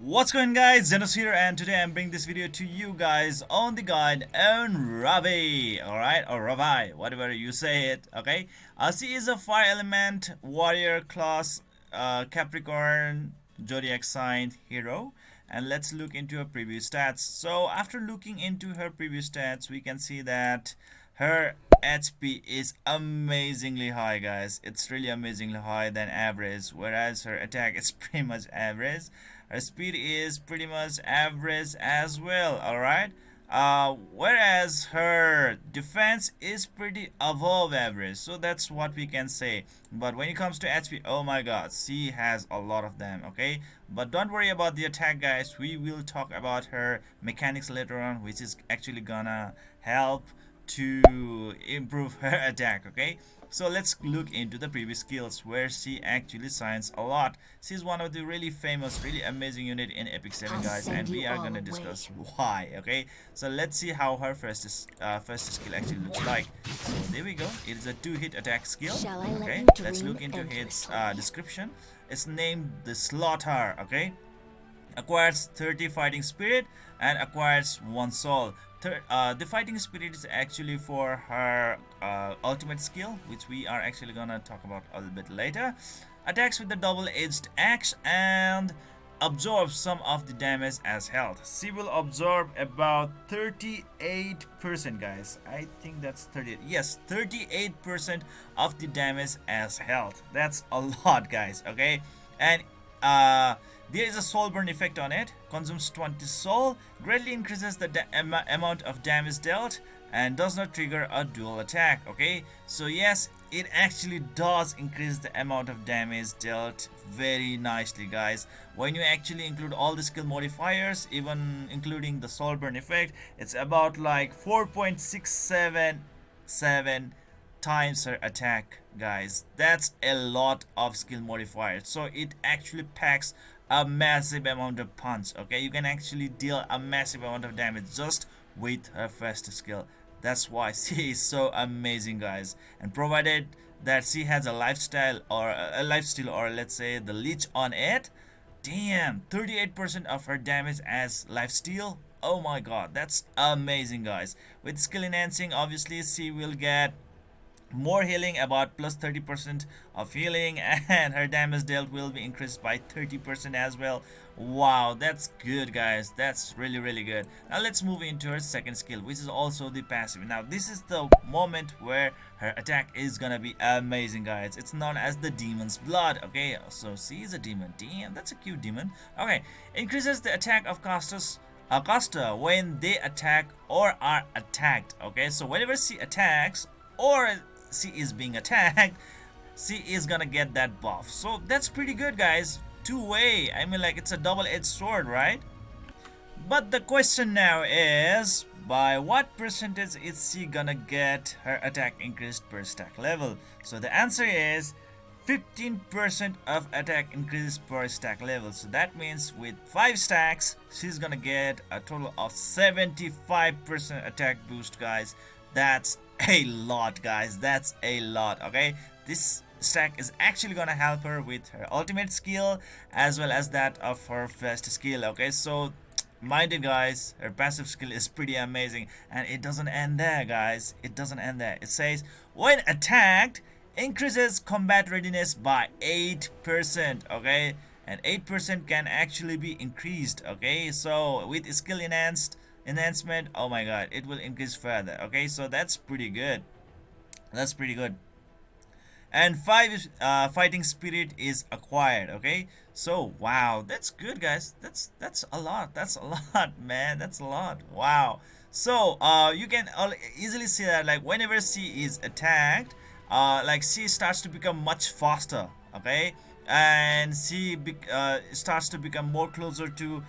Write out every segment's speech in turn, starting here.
What's going on, guys? Zennosh here, and today I'm bringing this video to you guys on the guide on Ravi, alright, or Ravi, whatever you say it, okay? She is a fire element warrior class Capricorn zodiac sign hero, and let's look into her previous stats. So after looking into her previous stats, we can see that her HP is amazingly high, guys. It's really amazingly high than average, whereas her attack is pretty much average. Her speed is pretty much average as well, alright? Whereas her defense is pretty above average, so that's what we can say. But when it comes to HP, oh my god, she has a lot of them, okay? But don't worry about the attack, guys. We will talk about her mechanics later on, which is actually gonna help to improve her attack, okay? So let's look into the previous skills where she actually shines a lot. She's one of the really famous, really amazing unit in Epic7, guys, and we are gonna discuss why, okay? So let's see how her first skill actually looks like. So there we go. It is a 2-hit attack skill, okay? Let's look into its description. It's named the Slaughter, okay? Acquires 30 fighting spirit and acquires 1 soul. The fighting spirit is actually for her ultimate skill, which we are actually gonna talk about a little bit later. Attacks with the double-edged axe and absorbs some of the damage as health. She will absorb about 38%, guys. I think that's 38. Yes, 38% of the damage as health. That's a lot, guys, okay? And there is a soul burn effect on it. Consumes 20 soul, greatly increases the amount of damage dealt, and does not trigger a dual attack, okay? So yes, it actually does increase the amount of damage dealt very nicely, guys. When you actually include all the skill modifiers, even including the soul burn effect, it's about like 4.677 times her attack, guys. That's a lot of skill modifiers, so it actually packs a massive amount of punch, okay? You can actually deal a massive amount of damage just with her first skill. That's why she is so amazing, guys. And provided that she has a lifestyle or a lifesteal, or let's say the leech on it, damn, 38% of her damage as lifesteal. Oh my god, that's amazing, guys. With skill enhancing, obviously she will get more healing, about plus 30% of healing, and her damage dealt will be increased by 30% as well. Wow, that's good, guys. That's really good. Now let's move into her second skill, which is also the passive. Now this is the moment where her attack is gonna be amazing, guys. It's known as the demon's blood, okay? So she is a demon. Damn, that's a cute demon. Okay, increases the attack of casters a caster when they attack or are attacked, okay? So whenever she attacks or she is being attacked, she is gonna get that buff. So that's pretty good, guys. Two-way, I mean, like, it's a double-edged sword, right? But the question now is, by what percentage is she gonna get her attack increased per stack level? So the answer is 15% of attack increase per stack level. So that means with 5 stacks, she's gonna get a total of 75% attack boost, guys. That's a lot, guys. That's a lot, okay? This stack is actually gonna help her with her ultimate skill as well as that of her first skill, okay? So mind it, guys, her passive skill is pretty amazing, and it doesn't end there, guys. It doesn't end there. It says when attacked, increases combat readiness by 8%, okay? And 8% can actually be increased, okay? So with skill enhancement, oh my god, it will increase further, okay? So that's pretty good. That's pretty good. And 5 fighting spirit is acquired, okay? So wow, that's good, guys. That's a lot. That's a lot, man. That's a lot. Wow. So you can easily see that, like, whenever she is attacked, like, she starts to become much faster, okay? And she starts to become more closer to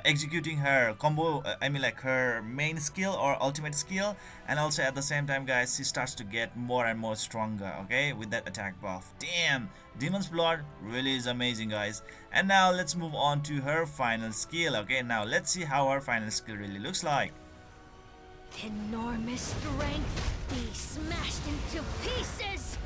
executing her combo, I mean, like, her main skill or ultimate skill. And also at the same time, guys, she starts to get more and more stronger, okay, with that attack buff. Damn, demon's blood really is amazing, guys. And now let's move on to her final skill, okay? Now let's see how her final skill really looks like. Enormous strength, be smashed into pieces.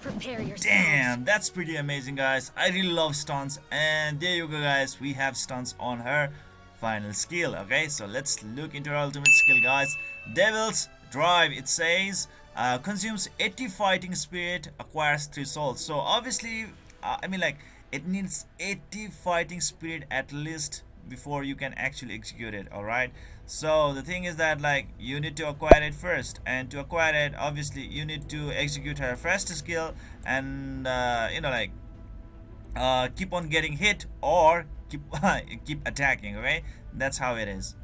Prepare yourselves. Damn, that's pretty amazing, guys. I really love stunts, and there you go, guys. We have stunts on her final skill. Okay, so let's look into her ultimate skill, guys. Devil's Drive. It says consumes 80 fighting spirit, acquires 3 souls. So obviously, I mean, like, it needs 80 fighting spirit at least before you can actually execute it. All right, so the thing is that, like, you need to acquire it first, and to acquire it, obviously you need to execute her first skill, and like, keep on getting hit, or keep keep attacking. Okay, that's how it is.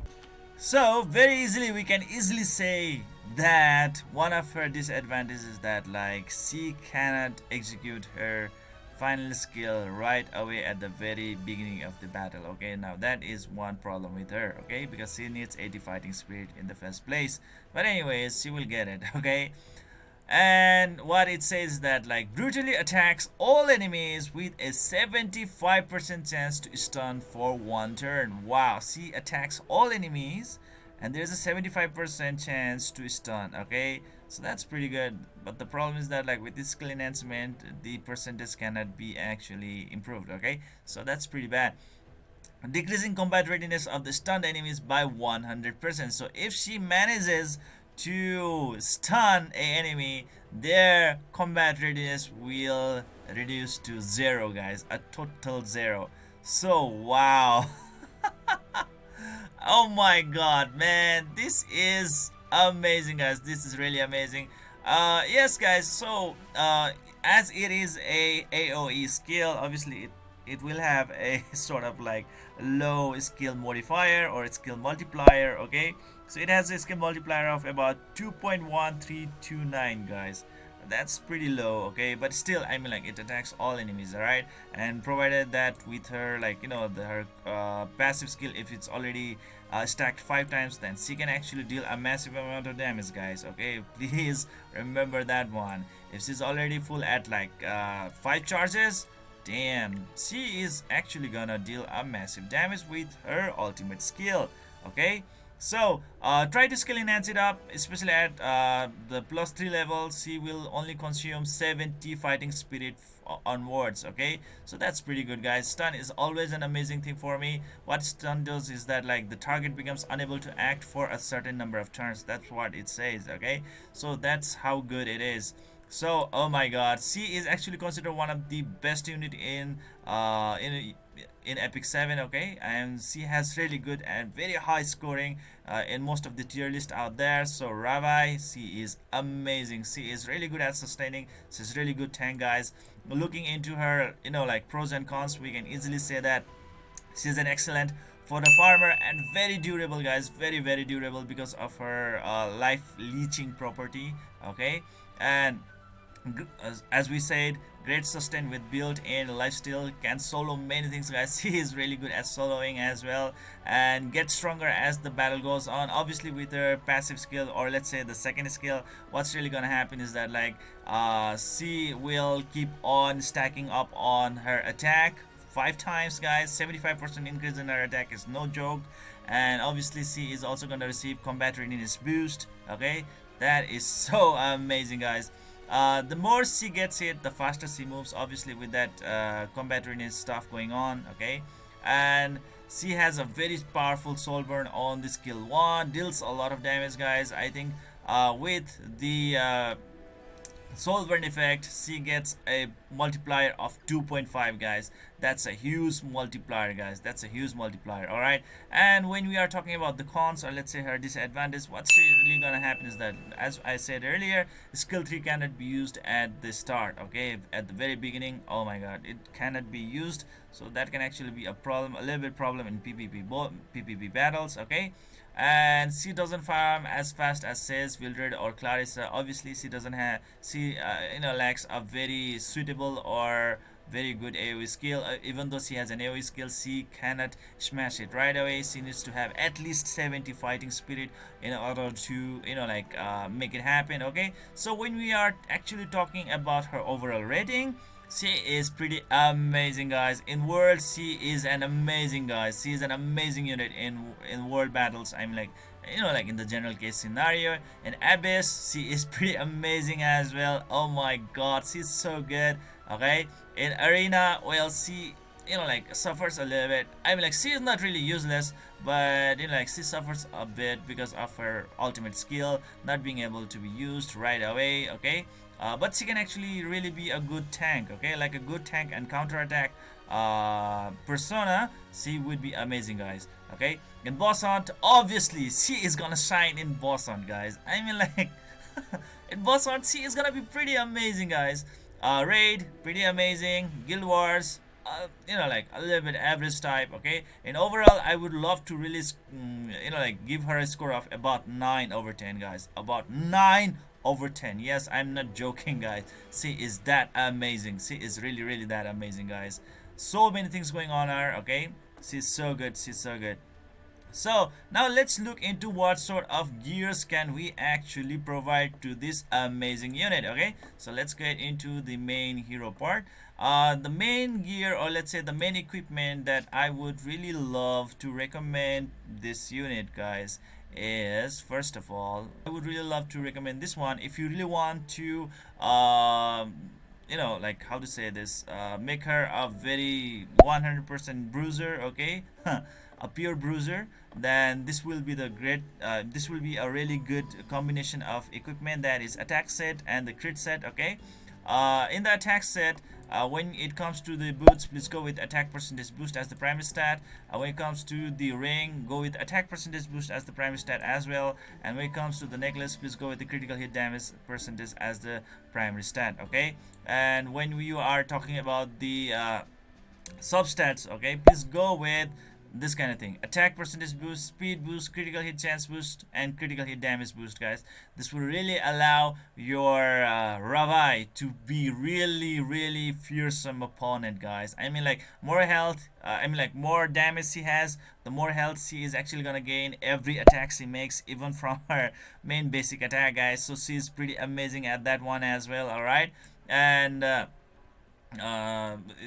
So very easily we can easily say that one of her disadvantages is that, like, she cannot execute her final skill right away at the very beginning of the battle. Okay, now that is one problem with her. Okay, because she needs 80 fighting spirit in the first place, but anyways, she will get it. Okay, and what it says that, like, brutally attacks all enemies with a 75% chance to stun for 1 turn. Wow, she attacks all enemies and there's a 75% chance to stun. Okay, so that's pretty good, but the problem is that, like, with this skill enhancement, the percentage cannot be actually improved. Okay, so that's pretty bad. Decreasing combat readiness of the stunned enemies by 100%. So if she manages to stun a enemy, their combat readiness will reduce to 0, guys, a total 0. So wow. Oh my god, man, this is amazing, guys. This is really amazing. Yes, guys, so as it is a AoE skill, obviously it will have a sort of like low skill modifier or skill multiplier. Okay, so it has a skill multiplier of about 2.1329, guys. That's pretty low. Okay, but still, I mean, like, it attacks all enemies. All right, and provided that with her, like, her passive skill, if it's already stacked 5 times, then she can actually deal a massive amount of damage, guys. Okay, please remember that one. If she's already full at, like, 5 charges, damn, she is actually gonna deal a massive damage with her ultimate skill. Okay, so try to skill enhance it up, especially at the +3 level. She will only consume 70 fighting spirit onwards. Okay, so that's pretty good, guys. Stun is always an amazing thing for me. What stun does is that, like, the target becomes unable to act for a certain number of turns. That's what it says. Okay, so that's how good it is. So, oh my god, she is actually considered one of the best unit in Epic 7. Okay, and she has really good and very high scoring in most of the tier list out there. So Ravi, she is amazing. She is really good at sustaining. She's really good tank, guys. Looking into her, like, pros and cons, we can easily say that she's an excellent for the farmer and very durable, guys. Very, very durable because of her life leeching property. Okay, and as we said, great sustain with built-in lifesteal, can solo many things, guys. He is really good at soloing as well, and get stronger as the battle goes on. Obviously, with her passive skill, or let's say the second skill, what's really gonna happen is that, like, she will keep on stacking up on her attack 5 times, guys. 75% increase in her attack is no joke. And obviously she is also gonna receive combat readiness boost. Okay, that is so amazing, guys. The more she gets hit, the faster she moves, obviously, with that combat readiness stuff going on. Okay, and she has a very powerful soul burn on the skill 1, deals a lot of damage, guys. I think with the soul burn effect, she gets a multiplier of 2.5, guys. That's a huge multiplier, guys. That's a huge multiplier. All right, and when we are talking about the cons, or let's say her disadvantage, what's really gonna happen is that, as I said earlier, skill 3 cannot be used at the start. Okay, at the very beginning, oh my god, it cannot be used. So that can actually be a problem, a little bit problem in PvP battles. Okay, and she doesn't farm as fast as says Wildred or Clarissa. Obviously, she doesn't have, she lacks a very suitable or very good AoE skill. Even though she has an AoE skill, she cannot smash it right away. She needs to have at least 70 fighting spirit in order to make it happen. Okay, so when we are actually talking about her overall rating, she is pretty amazing, guys. In world, she is an amazing, guys. She is an amazing unit in world battles. I'm like, like in the general case scenario. In Abyss, she is pretty amazing as well. Oh my god, she's so good. Okay, in Arena, well, she like suffers a little bit. I mean, like, she is not really useless, but like she suffers a bit because of her ultimate skill not being able to be used right away. Okay, but she can actually really be a good tank. Okay, like a good tank and counter attack persona, she would be amazing, guys. Okay, in boss hunt, obviously she is gonna shine in boss hunt, guys. I mean, like, in boss hunt she is gonna be pretty amazing, guys. Raid, pretty amazing. Guild Wars, like a little bit average type. Okay, and overall I would love to really like give her a score of about 9 over 10, guys. About 9 over 10. Yes, I'm not joking, guys. She is that amazing. She is really really that amazing, guys. So many things going on her. Okay, she's so good, she's so good. So now let's look into what sort of gears can we actually provide to this amazing unit. Okay, so let's get into the main hero part. The main gear, or let's say the main equipment that I would really love to recommend this unit, guys, is, first of all, I would really love to recommend this one if you really want to like, how to say this, make her a very 100% bruiser. Okay, a pure bruiser. Then this will be the great this will be a really good combination of equipment, that is attack set and the crit set. Okay, in the attack set, when it comes to the boots, please go with attack percentage boost as the primary stat. When it comes to the ring, go with attack percentage boost as the primary stat as well. And when it comes to the necklace, please go with the critical hit damage percentage as the primary stat. Okay, and when you are talking about the substats, okay, please go with this kind of thing: attack percentage boost, speed boost, critical hit chance boost, and critical hit damage boost, guys. This will really allow your Ravi to be really really fearsome opponent, guys. I mean, like, more health, I mean, like, more damage she has, the more health she is actually gonna gain every attack she makes, even from her main basic attack, guys. So she's pretty amazing at that one as well. All right, and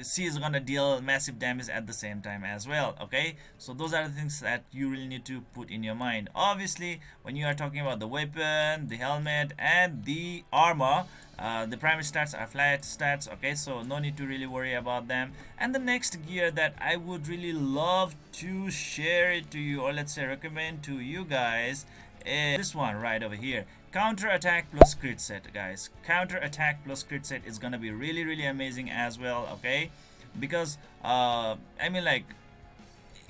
she is gonna deal massive damage at the same time as well. Okay, so those are the things that you really need to put in your mind. Obviously, when you are talking about the weapon, the helmet, and the armor, the primary stats are flat stats. Okay, so no need to really worry about them. And the next gear that I would really love to share it to you, or let's say recommend to you guys, is this one right over here: counter attack plus crit set, guys. Counter attack plus crit set is gonna be really really amazing as well. Okay, because I mean, like,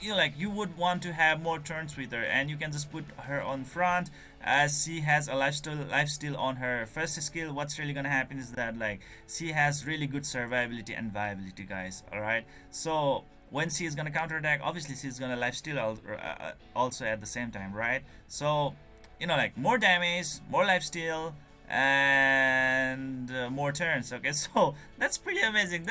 like, you would want to have more turns with her, and you can just put her on front, as she has a lifesteal on her first skill. What's really gonna happen is that, like, she has really good survivability and viability, guys. All right, so when she is gonna counterattack, obviously she's gonna lifesteal also at the same time, right? So like, more damage, more lifesteal, and more turns. Okay, so that's pretty amazing.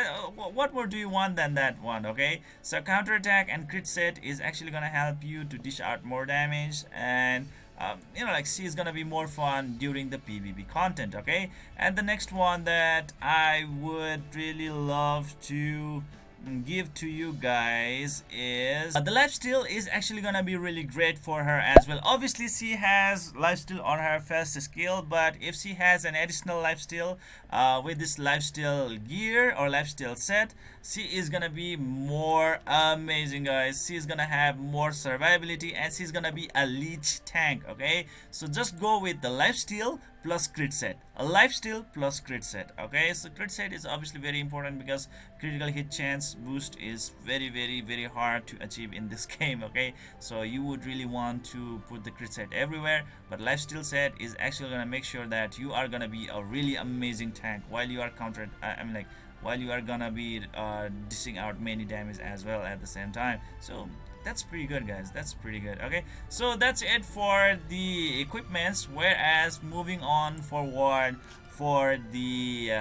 What more do you want than that one? Okay, so counterattack and crit set is actually gonna help you to dish out more damage, and like, she's gonna be more fun during the PvP content. Okay, and the next one that I would really love to give to you guys is the lifesteal is actually gonna be really great for her as well. Obviously she has lifesteal on her first skill, but if she has an additional lifesteal with this lifesteal gear or lifesteal set, she is gonna be more amazing, guys. She's gonna have more survivability, and she's gonna be a leech tank. Okay, so just go with the lifesteal plus crit set, a lifesteal plus crit set. Okay, so crit set is obviously very important because critical hit chance boost is very very very hard to achieve in this game. Okay, so you would really want to put the crit set everywhere, but lifesteal set is actually gonna make sure that you are gonna be a really amazing tank while you are countered. I mean, like, while you are gonna be dishing out many damage as well at the same time. So that's pretty good, guys. That's pretty good. Okay, so that's it for the equipments. Whereas moving on forward for the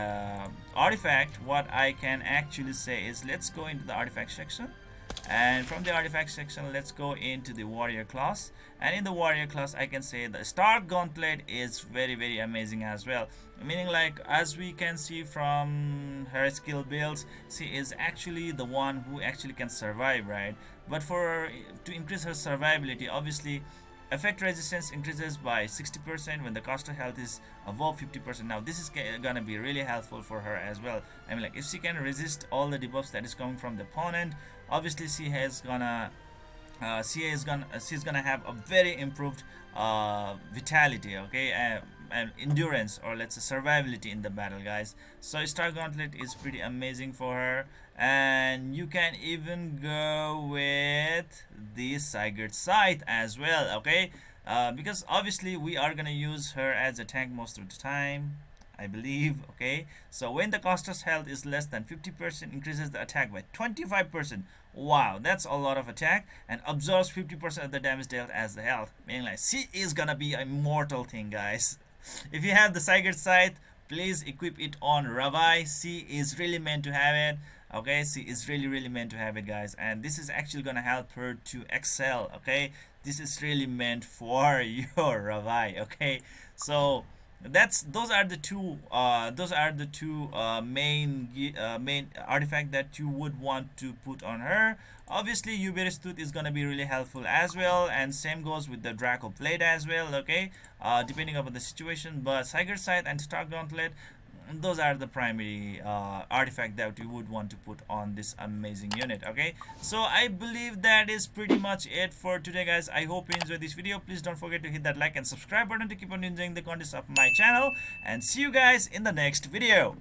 artifact, what I can actually say is, let's go into the artifact section, and from the artifact section, let's go into the warrior class. And in the warrior class, I can say the star gauntlet is very very amazing as well. Meaning, like, as we can see from her skill builds, she is actually the one who actually can survive, right? But for to increase her survivability, obviously Effect resistance increases by 60% when the caster health is above 50%. Now this is gonna be really helpful for her as well. I mean, like, if she can resist all the debuffs that is coming from the opponent, obviously she's gonna have a very improved vitality, okay, and endurance, or let's say survivability in the battle, guys. So Star Gauntlet is pretty amazing for her, and you can even go with the Sigurd Scythe as well, okay, because obviously we are gonna use her as a tank most of the time, I believe. Okay, so when the caster's health is less than 50%, increases the attack by 25%. Wow, that's a lot of attack, and absorbs 50% of the damage dealt as the health. Meaning, like, she is gonna be a mortal thing, guys. If you have the Sigurd Scythe, please equip it on Ravi. She is really meant to have it. Okay, she is really meant to have it, guys, and this is actually gonna help her to excel. Okay, this is really meant for your Ravi. Okay, so that's those are the two main artifact that you would want to put on her. Obviously Uber's Tooth is gonna be really helpful as well, and same goes with the Draco Blade as well, okay, depending upon the situation. But Tiger Scythe and Star Gauntlet, those are the primary artifact that you would want to put on this amazing unit. Okay, so I believe that is pretty much it for today, guys. I hope you enjoyed this video. Please don't forget to hit that like and subscribe button to keep on enjoying the contents of my channel, and see you guys in the next video.